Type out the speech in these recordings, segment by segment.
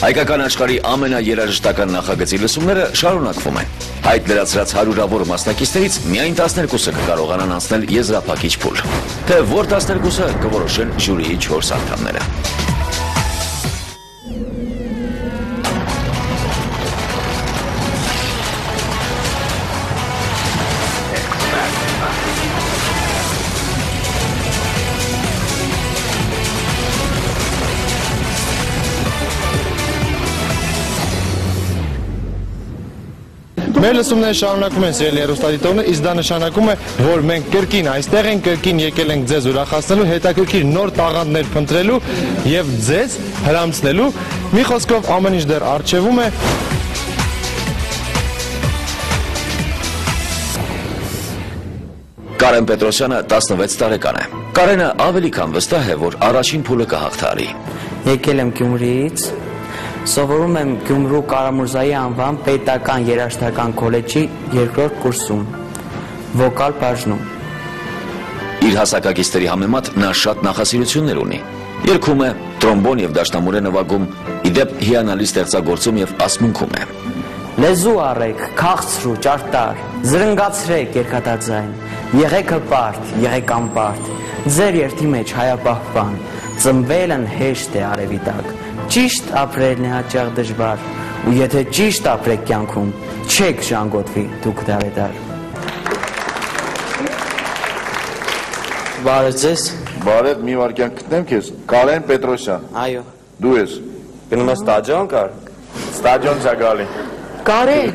Հայկական աշխարհի ամենաերաժշտական նախագծի լսումները շարունակվում են։ Այդ լրացրած հարյուրավոր մասնակիցներից միայն 12-ը կկարողանան անցնել եզրափակիչ փուլ։ Թե որ 12-ը կորոշեն ժյուրիի 4 անդամները։ Մեր լսումները շարունակում են սիրելի հեռուստադիտողներ, իսկ դա նշանակում է, որ մենք կրկին այստեղ ենք, կրկին եկել ենք ձեզ ուրախացնելու, հետաքրքիր նոր տաղանդներ փնտրելու եւ ձեզ հրամցնելու։ Մի խոսքով ամեն ինչ դեռ առջևում է։ Կարեն Պետրոսյանը 16 տարեկան է։ Կարենը ավելի քան վստահ է, որ առաջին փուլը կհաղթահարի։ Եկել եմ Գյումրիից, սովորում եմ Գյումրու Կարամուրզայի անվան պետական երաժշտական քոլեջի 2-րդ կուրսում, վոկալ բաժնում։ Իր հասակակիցների համեմատ նա շատ նախասիրություններ ունի։ Երգում է, տրոմբոն եւ դաշնամուր է նվագում, իդեպ հիանալի ստեղծագործում եւ ասմունքում է։ Լեզու առեք, քաղցրու, ճարտար, զրնգացրեք երկաթաձայն, եղեք հպարտ, եղեք անպարտ, ձեր երթի մեջ հայապահպան, ծնվելն հեշտ է արևի տակ, ճիշտ ապրելն է հաճախ դժվար, ու եթե ճիշտ ապրեք կյանքում, չեք ժանգոտվի դուք դարեդար։ Բարև ձեզ։ Բարև, մի վարքյան գտնեմ քեզ, Կարեն Պետրոսյան։ Այո։ Դու ես։ Գնում ես ստադիոն կար։ Ստադիոն չա գալի։ Կարեն։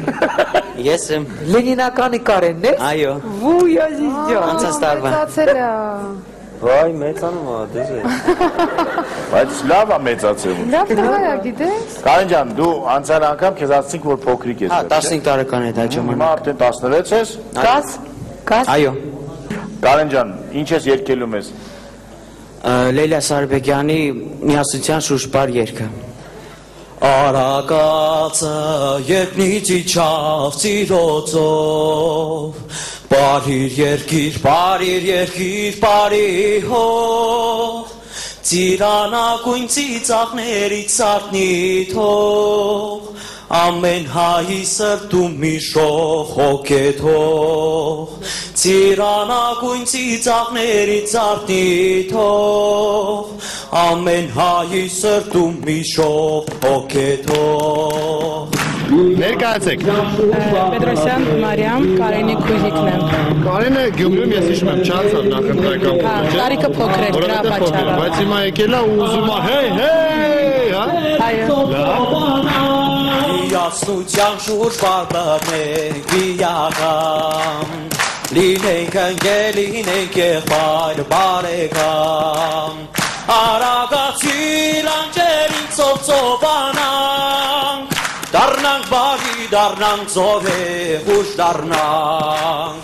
Ես եմ։ Լենինականի Կարենն ես։ Այո։ Ոյ ազիզ ջան։ Անցած տարվա։ Վայ, մեծանում ա, դեզ է։ Բայց լավ է մեծացել։ Լավ տղա գիտես։ Կարեն ջան, դու անցյալ անգամ քեզ ասացինք, որ փոքրիկ ես։ Հա, 15 տարեկան է դա ժամանակ։ Հիմա արդեն 16 ես։ Կաս։ Այո։ Կարեն ջան, ինչ ես երգելու մեզ։ Լեյլա Սարբեկյանի միասնության շուշպար երգը։ Արագացը երկնից իջավ ծիրոցով, Բարիր երկիր, բարի հող, ծիրանագույն ծիծաղներից սարտնիթող, ամեն հայի սրտում մի շող հոգեթող, ծիրանագույն ծիծաղներից սարտնիթող, ամեն հայի սրտում մի շող հոգեթող։ Ներկայացեք։ Պետրոսյան Մարիամ, Կարենի քույրիկն եմ։ Կարենը Գյումրիում ես հիշում եմ չանցավ նախընտրական փուլը։ Տարիքը փոքր էր, դրա պատճառով։ Բայց հիմա եկել է ու ուզում է հեյ, հա։ Այո։ Միասնության շուրջ բարձրացնենք վիճակամ, լինենք ընկեր, լինենք եղբայր բարեկամ, արագացի լանջերին ծովծովանանք, դառնանք բարի, դառնանք զորե, ուշ դառնանք,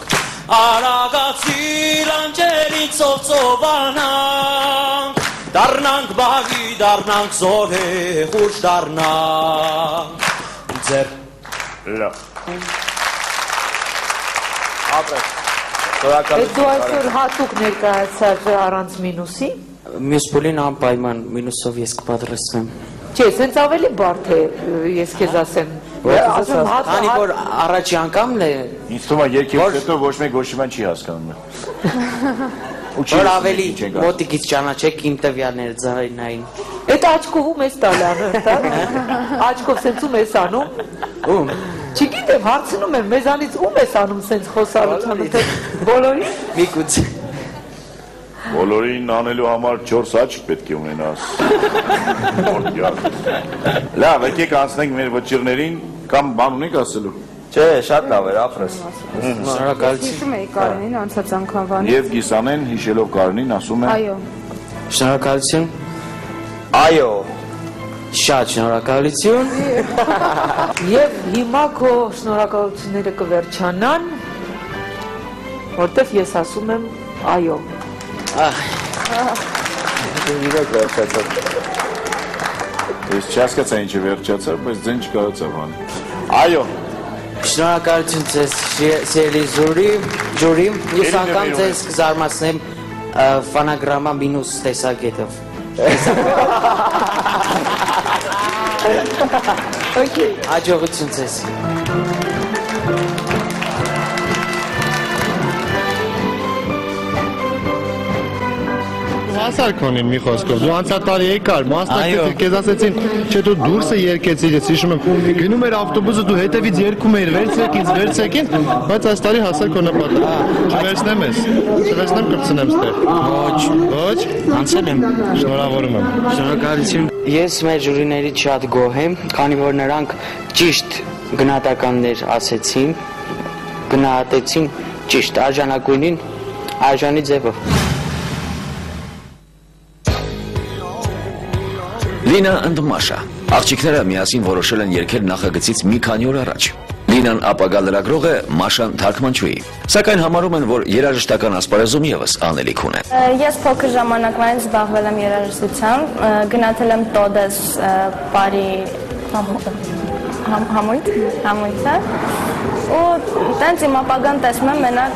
արագացի լանջերին ծովծովանանք, դառնանք բարի, դառնանք զորե, ուշ դառնանք, ձեր Լավ։ Դու այսօր հատուկ ներկայացար առանց մինուսի։ Մյուս փուլին անպայման մինուսով ես կպատրաստվեմ։ Չէ, սենց ավելի բարդ է, ես քեզ ասեմ։ Քանի որ առաջի անգամն է, Ինձ թվում է երկիրից հետո ոչ մեկ ոչ մի չի հասկանում։ որ ավելի մոտիկից ճանաչեք իմ տվյալները ձայնային։ Այդ աչքով ես տալանը, աչքով սենց ում ես անում։ Ում։ Չգիտեմ, հարցնում եմ, մեզանից ում ես անում սենց խոսալությանը, թե բոլորի։ Միգուց։ Բոլորին անելու համար 4 աչք պետք է ունենաս։ Լավ, եկեք անցնենք մեր վճիրներին, կամ բան ունեք ասելու։ Չէ, շատ լավ էր, ապրես։ Շնորհակալություն։ Հիշում էի Կարենին անցած անգամվանից։ Եվ Գիսանեն հիշելով Կարենին ասում է. Այո։ Շնորհակալություն։ Այո։ Շատ շնորհակալություն։ Եվ հիմա քո շնորհակալությունները կվերջանան, որտեվ ես ասում եմ այո։ Իրոք վերջացավ։ Ես չհասկացա ինչը վերջացավ, բայց ձեն չկարողացավ ան։ Այո։ Շնորհակալություն ձեզ սիրելի ժյուրի, մյուս անգամ ձեզ կզարմացնեմ ֆանագրամա մինուս տեսակետով։ Հաջողություն ձեզ։ Հասարք ունին մի խոսքով, դու անցյալ եկար, մասնակցեցիր, քեզ ասեցին, չէ դու դուրսը երկեցիր, ես հիշում եմ, գնում էր ավտոբուսը, դու հետևից երգում էիր, վերցրեք ինձ, վերցրեք ինձ, բայց այս տարի հասար քո նպատակ։ Չվերցնեմ ես, չվերցնեմ կպցնեմ ստեղ։ Ոչ, Անցել եմ։ շնորհավորում եմ։ Շնորհակալություն։ Ես մեր ժյուրիներից շատ գոհ եմ, քանի որ նրանք ճիշտ գնահատականներ ասեցին, գնահատեցին ճիշտ արժանագույնին, արժանի ձևով։ Լինա and Մաշա աղջիկները միասին որոշել են երգել նախագծից մի քանի օր առաջ։ Լինան ապագա լրագրող է, Մաշան թարգմանչուհի, սակայն համարում են, որ երաժշտական ասպարեզում եւս անելիք ունեն։ Ես փոքր ժամանակվանից զբաղվել եմ երաժշտությամբ, գնացել եմ Տոդես բարի համույթը ու տենց իմ ապագան տեսնում եմ մենակ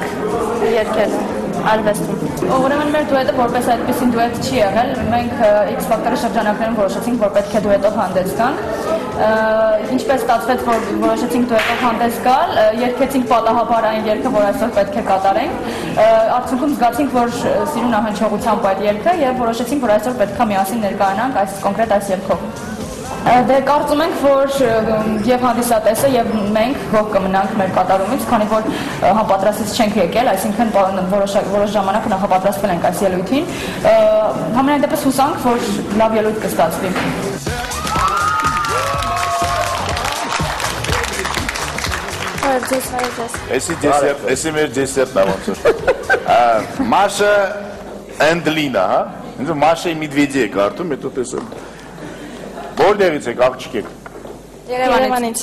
երգելու արվեստում։ Ուրեմն մեր դուետը որպես այդպեսին դուետ չի եղել, մենք X Factor-ի շրջանակներում որոշեցինք, որ պետք է դուետով հանդես գանք։ Ինչպես ստացվեց, որ որոշեցինք դուետով հանդես գալ, երգեցինք պատահաբար այն երգը, որ այսօր պետք է կատարենք։ Արդյունքում զգացինք, որ սիրուն ահնչողությամբ այդ երգը եւ որոշեցինք, որ այսօր պետք է միասին ներկայանանք այս կոնկրետ այս երգով։ Դե կարծում ենք, որ եւ հանդիսատեսը եւ մենք գոհ կմնանք մեր կատարումից, քանի որ համապատրաստից չենք եկել, այսինքն որոշ ժամանակ նախապատրաստվել ենք այս ելույթին։ Համենայն դեպս հուսանք, որ լավ ելույթ կստացվի։ Էսի մեր դեսերտն է ոնց որ։ Մաշա and Lina, հա։ Ինձ Մաշայի Մեդվեդի է կարդում, հետո տեսել։ Որտեղից եք աղջիկ եք։ Երևանից։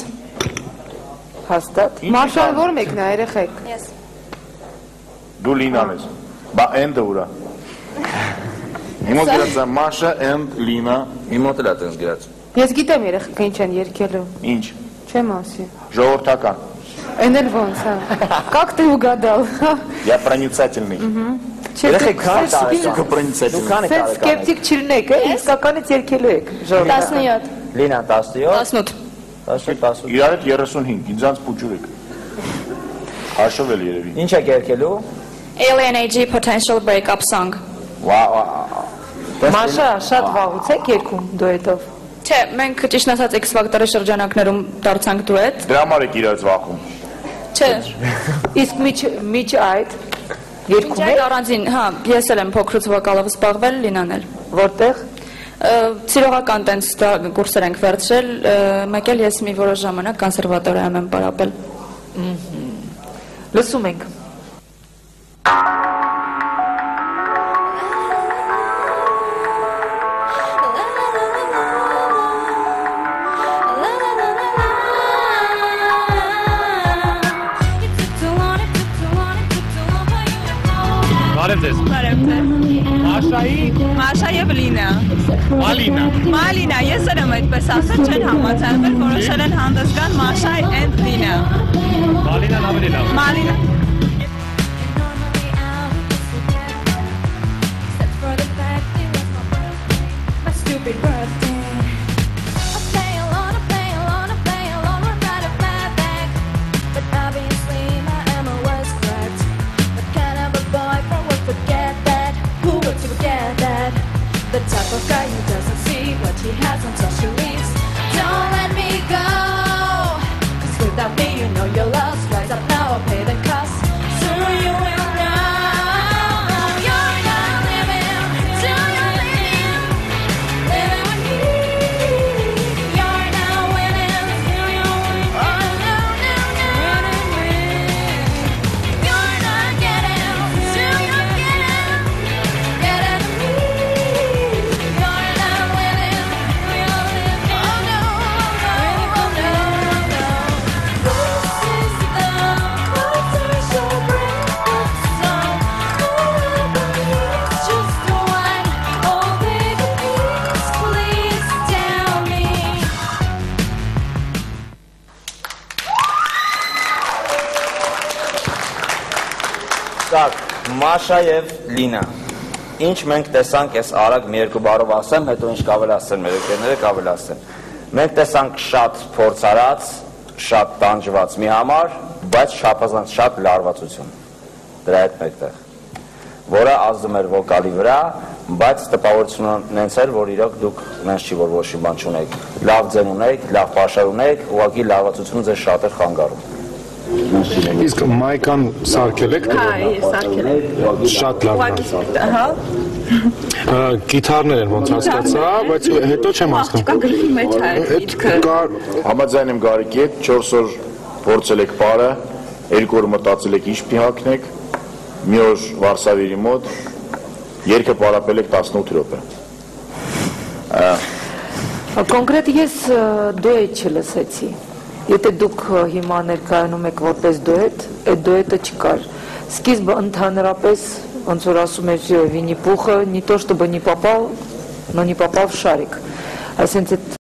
Հաստատ։ Մաշան ո՞ր մեկն է, երեխեք։ Ես։ Դու Լինան ես։ Բա and-ը ուրա։ Հիմա գրած է Մաշա and Lina։ Հիմա էլ է տենց գրած։ Ես գիտեմ երեխեք ինչ են երգելու։ Ինչ։ Չեմ ասի։ Ժողովրդական։ Այն էլ ոնց, հա։ Как ты угадал? Я проницательный։ Երեխեք քանի տարեկան եք պրինցեսը։ Սենց սկեպտիկ չլինեք, իսկականից երգելու եք։ 17։ Լինա 17։ 18։ Իրար հետ 35, ինձանց փուջուր եք։ Հաշվել երևի։ Ինչ եք երգելու։ ALNAG Potential Breakup Song։ Մաշա, շատ վաղուց եք երգում դուետով։ Չէ, մենք ճիշտ ասած X Factor-ի շրջանակներում դարձանք դուետ։ Դրա համար եք իրարից վախում։ Չէ։ Իսկ միջ այդ երգում Այդ առանձին, հա, ես էլ եմ փոքրուց վոկալով զբաղվել, Լինան էլ։ որտեղ։ Սիրողական տենց կուրսեր ենք վերցրել, մեկ էլ ես մի որոշ ժամանակ կոնսերվատորիայում եմ պարապել։ Լսում ենք։ Բարև ձեզ։ Բարև ձեզ։ Մաշայի Մաշա եւ Լինա։ Մալինա։ Մալինա, ես եմ այդպես ասել, չեն համաձայնվել, որոշել են հանդես գան Մաշա and Lina։ Մալինան ավելի լավ։ Մալինա։ The type of guy who doesn't see what he has until she leaves. Don't let me go, 'cause without me you know you're lost. Rise up now or pay the cost. Soon you will know you're not living till you're living with me. You're not winning till you're winning. Oh no, no, no, you're not getting till you're getting me. Так, Մաշա եւ Լինա։ Ինչ մենք տեսանք այս արագ մի երկու բառով ասեմ, հետո ինչ կավել ասեն մեր եկերները կավել ասեն։ Մենք տեսանք շատ փորձարած, շատ տանջված մի համար, բայց շապազանց շատ լարվածություն դրա հետ մեկտեղ, որը ազդում էր վոկալի վրա, բայց տպավորությունը նենց էր, որ իրոք դուք նենց չի, որ ոչի բան չունեք, լավ ձեն ունեք, լավ պաշար ունեք, ուղղակի լարվածությունը ձեզ շատ էր խանգարում։ Իսկ մայկան սարքել եք։ Հա, ես սարքել եմ։ Շատ լավ։ Ահա։ Գիտարներ են ոնց հասկացա, բայց հետո չեմ հասկանում։ Կա գրքի մեջ հայրիկը։ Համաձայն եմ Գարիկի հետ, 4 օր փորձել եք պարը, 2 օր մտածել եք ինչ փիհակնեք, մի օր Վարշավերի մոտ, երգը պարապել եք 18 րոպե։ Կոնկրետ ես դուետ չլսեցի։ Եթե դուք հիմա ներկայանում եք որպես դուետ, այդ դուետը չկար։ Սկիզբը ընդհանրապես, ոնց որ ասում էր Վինի Պուխը, не то чтобы не попал, но не попал в шарик։ Այսինքն